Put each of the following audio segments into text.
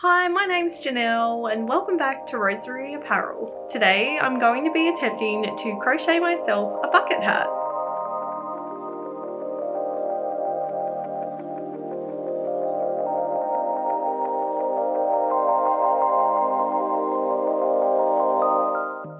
Hi, my name's Janelle and welcome back to Rosery Apparel. Today I'm going to be attempting to crochet myself a bucket hat.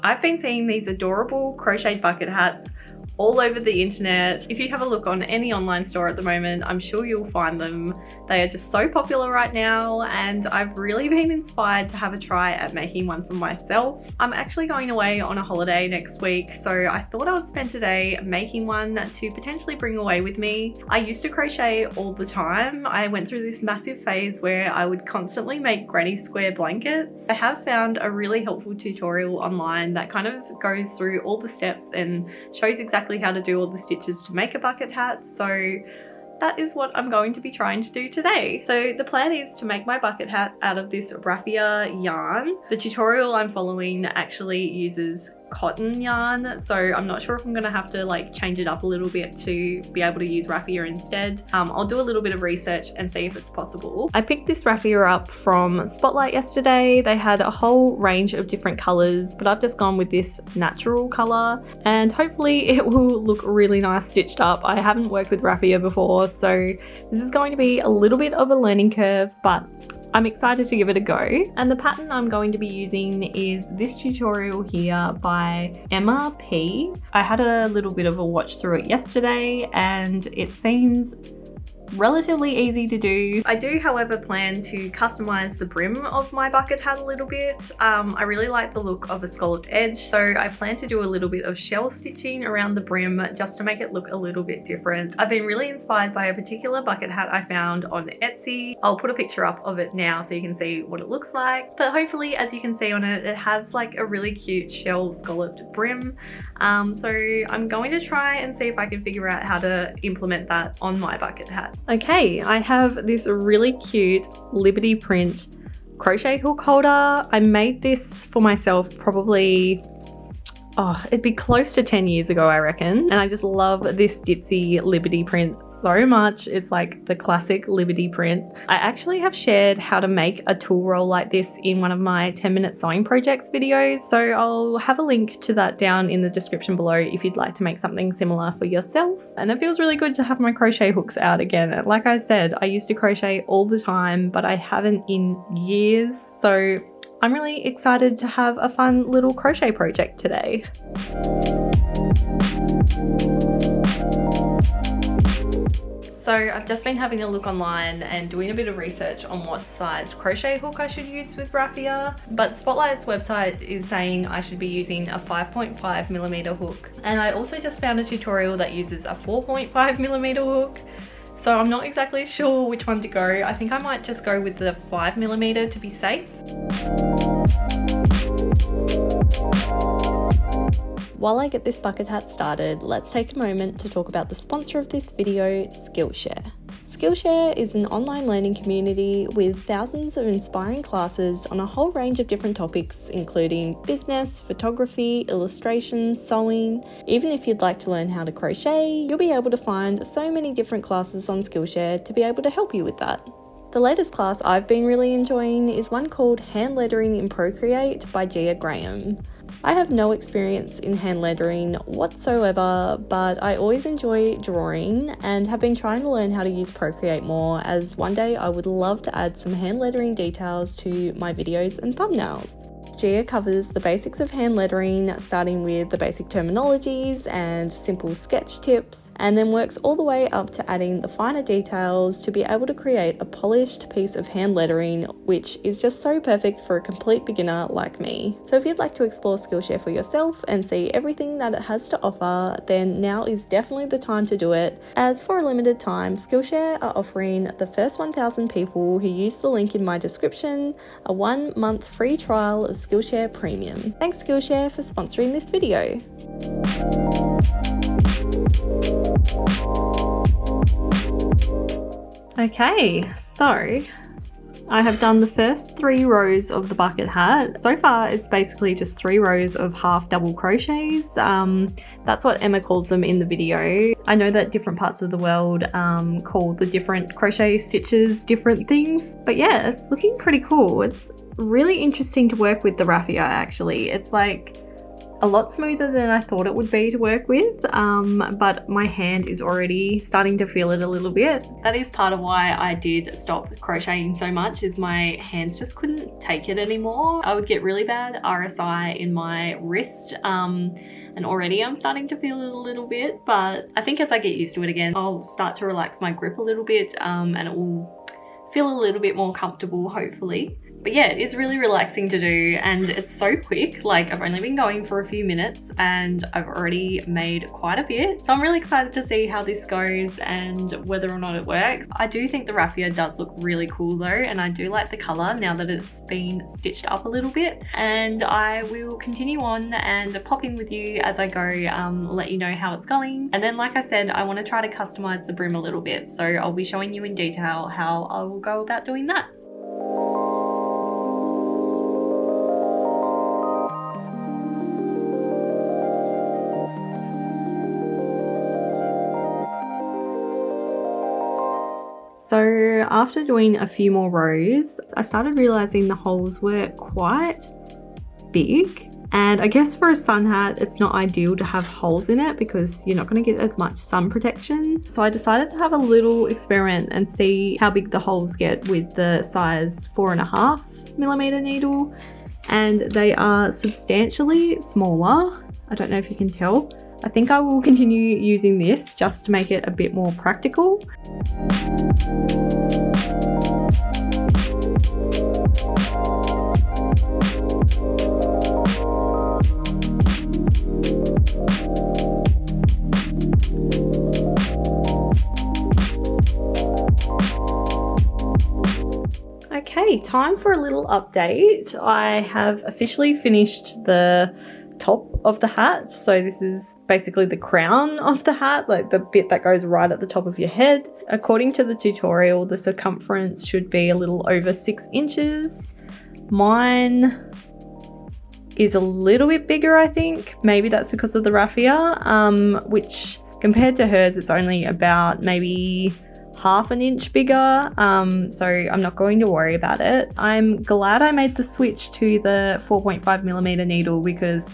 I've been seeing these adorable crocheted bucket hats all over the internet. If you have a look on any online store at the moment, I'm sure you'll find them. They are just so popular right now, and I've really been inspired to have a try at making one for myself. I'm actually going away on a holiday next week, so I thought I would spend today making one to potentially bring away with me. I used to crochet all the time. I went through this massive phase where I would constantly make granny square blankets. I have found a really helpful tutorial online that kind of goes through all the steps and shows exactly how to do all the stitches to make a bucket hat, so that is what I'm going to be trying to do today. So the plan is to make my bucket hat out of this raffia yarn. The tutorial I'm following actually uses cotton yarn, so I'm not sure if I'm gonna have to like change it up a little bit to be able to use raffia instead. I'll do a little bit of research and see if it's possible. I picked this raffia up from Spotlight yesterday. They had a whole range of different colors, but I've just gone with this natural color and hopefully it will look really nice stitched up. I haven't worked with raffia before, so this is going to be a little bit of a learning curve, but I'm excited to give it a go. And the pattern I'm going to be using is this tutorial here by Emma P. I had a little bit of a watch through it yesterday and it seems relatively easy to do. I do, however, plan to customize the brim of my bucket hat a little bit. I really like the look of a scalloped edge, so I plan to do a little bit of shell stitching around the brim just to make it look a little bit different. I've been really inspired by a particular bucket hat I found on Etsy. I'll put a picture up of it now so you can see what it looks like, but hopefully, as you can see on it, it has like a really cute shell scalloped brim. So I'm going to try and see if I can figure out how to implement that on my bucket hat. Okay, I have this really cute Liberty print crochet hook holder. I made this for myself probably, it'd be close to 10 years ago, I reckon. And I just love this ditzy Liberty print so much. It's like the classic Liberty print. I actually have shared how to make a tool roll like this in one of my 10-minute sewing projects videos. So I'll have a link to that down in the description below if you'd like to make something similar for yourself. And it feels really good to have my crochet hooks out again. Like I said, I used to crochet all the time, but I haven't in years. So I'm really excited to have a fun little crochet project today. So I've just been having a look online and doing a bit of research on what size crochet hook I should use with raffia, but Spotlight's website is saying I should be using a 5.5mm hook. And I also just found a tutorial that uses a 4.5mm hook. So I'm not exactly sure which one to go. I think I might just go with the 5mm to be safe. While I get this bucket hat started, let's take a moment to talk about the sponsor of this video, Skillshare. Skillshare is an online learning community with thousands of inspiring classes on a whole range of different topics, including business, photography, illustration, sewing. Even if you'd like to learn how to crochet, you'll be able to find so many different classes on Skillshare to be able to help you with that. The latest class I've been really enjoying is one called Hand Lettering in Procreate by Gia Graham. I have no experience in hand lettering whatsoever, but I always enjoy drawing and have been trying to learn how to use Procreate more, as one day I would love to add some hand lettering details to my videos and thumbnails. Gia covers the basics of hand lettering, starting with the basic terminologies and simple sketch tips, and then works all the way up to adding the finer details to be able to create a polished piece of hand lettering, which is just so perfect for a complete beginner like me. So if you'd like to explore Skillshare for yourself and see everything that it has to offer, then now is definitely the time to do it, as for a limited time, Skillshare are offering the first 1,000 people who use the link in my description a 1-month free trial of Skillshare Premium. Thanks Skillshare for sponsoring this video. Okay, so I have done the first 3 rows of the bucket hat. So far it's basically just 3 rows of half double crochets. That's what Emma calls them in the video. I know that different parts of the world call the different crochet stitches different things, but yeah, it's looking pretty cool. It's really interesting to work with the raffia actually. It's like a lot smoother than I thought it would be to work with, but my hand is already starting to feel it a little bit. That is part of why I did stop crocheting so much, is my hands just couldn't take it anymore. I would get really bad RSI in my wrist, and already I'm starting to feel it a little bit, but I think as I get used to it again, I'll start to relax my grip a little bit, and it will feel a little bit more comfortable, hopefully. But yeah, it's really relaxing to do, and it's so quick. Like, I've only been going for a few minutes and I've already made quite a bit. So I'm really excited to see how this goes and whether or not it works. I do think the raffia does look really cool though, and I do like the color now that it's been stitched up a little bit. And I will continue on and pop in with you as I go, let you know how it's going. And then, like I said, I want to try to customize the brim a little bit. So I'll be showing you in detail how I will go about doing that. So after doing a few more rows, I started realizing the holes were quite big. And I guess for a sun hat, it's not ideal to have holes in it because you're not going to get as much sun protection. So I decided to have a little experiment and see how big the holes get with the size 4.5mm needle. And they are substantially smaller. I don't know if you can tell. I think I will continue using this just to make it a bit more practical. Okay, time for a little update. I have officially finished the top of the hat. So this is basically the crown of the hat, like the bit that goes right at the top of your head. According to the tutorial, the circumference should be a little over 6 inches. Mine is a little bit bigger, I think. Maybe that's because of the raffia, which compared to hers, it's only about maybe half an inch bigger, so I'm not going to worry about it. I'm glad I made the switch to the 4.5mm needle because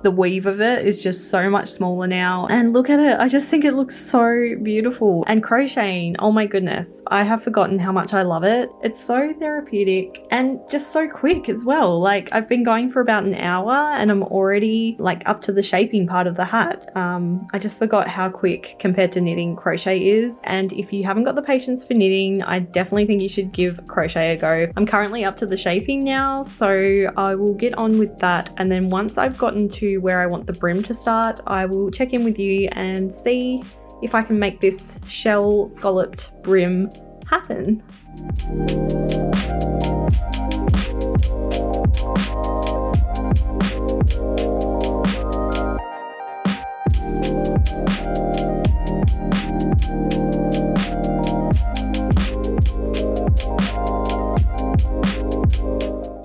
the weave of it is just so much smaller now. And look at it, I just think it looks so beautiful. And crocheting, oh my goodness, I have forgotten how much I love it. It's so therapeutic and just so quick as well. Like, I've been going for about an hour and I'm already like up to the shaping part of the hat. I just forgot how quick compared to knitting crochet is. And if you haven't got the patience for knitting, I definitely think you should give crochet a go. I'm currently up to the shaping now, so I will get on with that. And then once I've gotten to where I want the brim to start, I will check in with you and see if I can make this shell scalloped brim happen.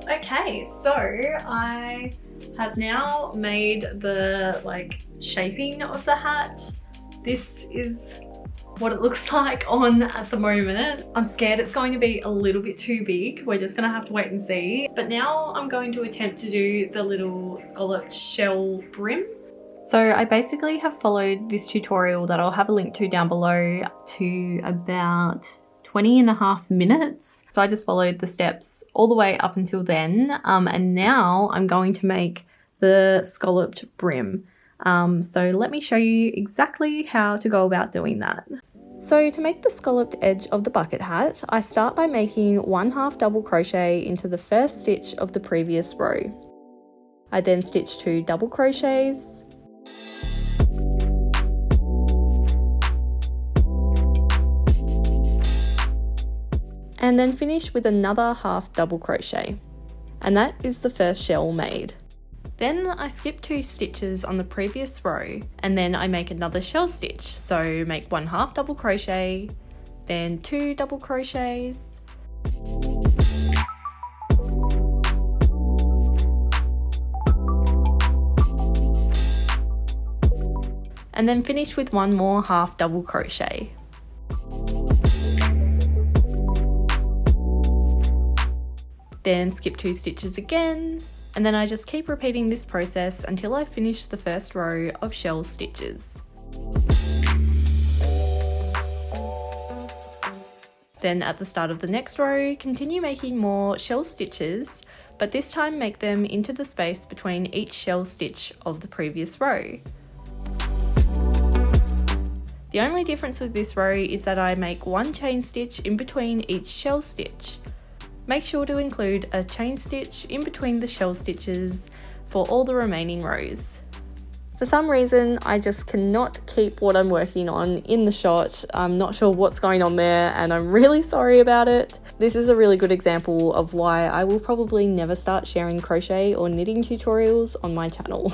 Okay, so I have now made the shaping of the hat. This is what it looks like on at the moment. I'm scared it's going to be a little bit too big. We're just gonna have to wait and see. But now I'm going to attempt to do the little scalloped shell brim. So I basically have followed this tutorial that I'll have a link to down below to about 20.5 minutes. So I just followed the steps all the way up until then. And now I'm going to make the scalloped brim. So let me show you exactly how to go about doing that. So to make the scalloped edge of the bucket hat, I start by making 1/2 double crochet into the first stitch of the previous row. I then stitch 2 double crochets, and then finish with another 1/2 double crochet. And that is the first shell made. Then I skip 2 stitches on the previous row and then I make another shell stitch. So make 1/2 double crochet, then 2 double crochets, and then finish with one more half double crochet. Then skip 2 stitches again, and then I just keep repeating this process until I finish the first row of shell stitches. Then at the start of the next row, continue making more shell stitches, but this time make them into the space between each shell stitch of the previous row. The only difference with this row is that I make 1 chain stitch in between each shell stitch. Make sure to include a chain stitch in between the shell stitches for all the remaining rows. For some reason, I just cannot keep what I'm working on in the shot. I'm not sure what's going on there, and I'm really sorry about it. This is a really good example of why I will probably never start sharing crochet or knitting tutorials on my channel.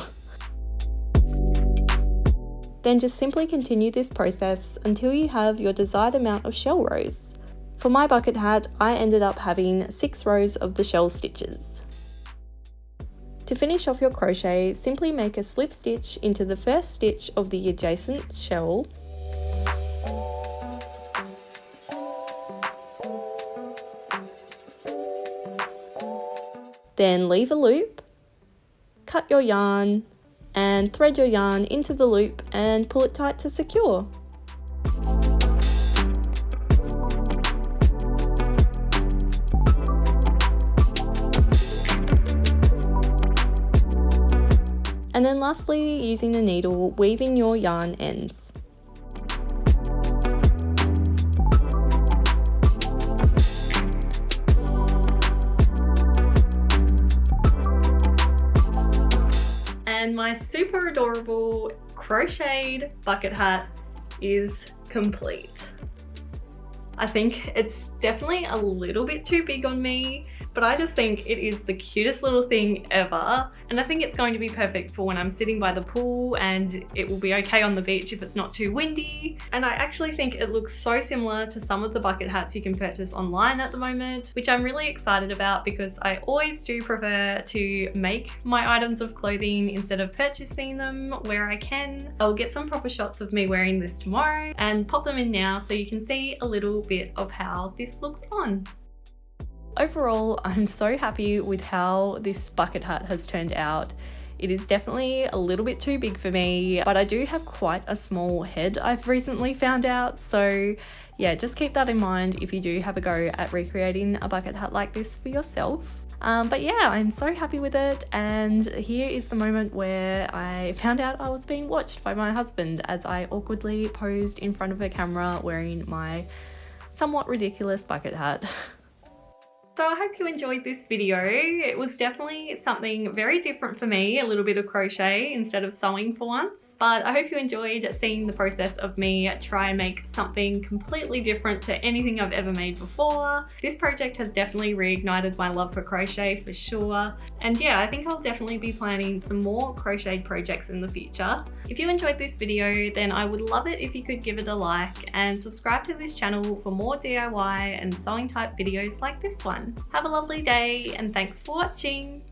Then just simply continue this process until you have your desired amount of shell rows. For my bucket hat, I ended up having 6 rows of the shell stitches. To finish off your crochet, simply make a slip stitch into the first stitch of the adjacent shell. Then leave a loop, cut your yarn, and thread your yarn into the loop and pull it tight to secure. And then lastly, using the needle, weave in your yarn ends. And my super adorable crocheted bucket hat is complete. I think it's definitely a little bit too big on me, but I just think it is the cutest little thing ever, and I think it's going to be perfect for when I'm sitting by the pool, and it will be okay on the beach if it's not too windy. And I actually think it looks so similar to some of the bucket hats you can purchase online at the moment, which I'm really excited about because I always do prefer to make my items of clothing instead of purchasing them where I can. I'll get some proper shots of me wearing this tomorrow and pop them in now so you can see a little bit of how this looks on. Overall, I'm so happy with how this bucket hat has turned out. It is definitely a little bit too big for me, but I do have quite a small head, I've recently found out. So yeah, just keep that in mind if you do have a go at recreating a bucket hat like this for yourself. But yeah, I'm so happy with it, and here is the moment where I found out I was being watched by my husband as I awkwardly posed in front of a camera wearing my somewhat ridiculous bucket hat. So I hope you enjoyed this video. It was definitely something very different for me, a little bit of crochet instead of sewing for once. But I hope you enjoyed seeing the process of me try and make something completely different to anything I've ever made before. This project has definitely reignited my love for crochet for sure. And yeah, I think I'll definitely be planning some more crocheted projects in the future. If you enjoyed this video, then I would love it if you could give it a like and subscribe to this channel for more DIY and sewing type videos like this one. Have a lovely day and thanks for watching.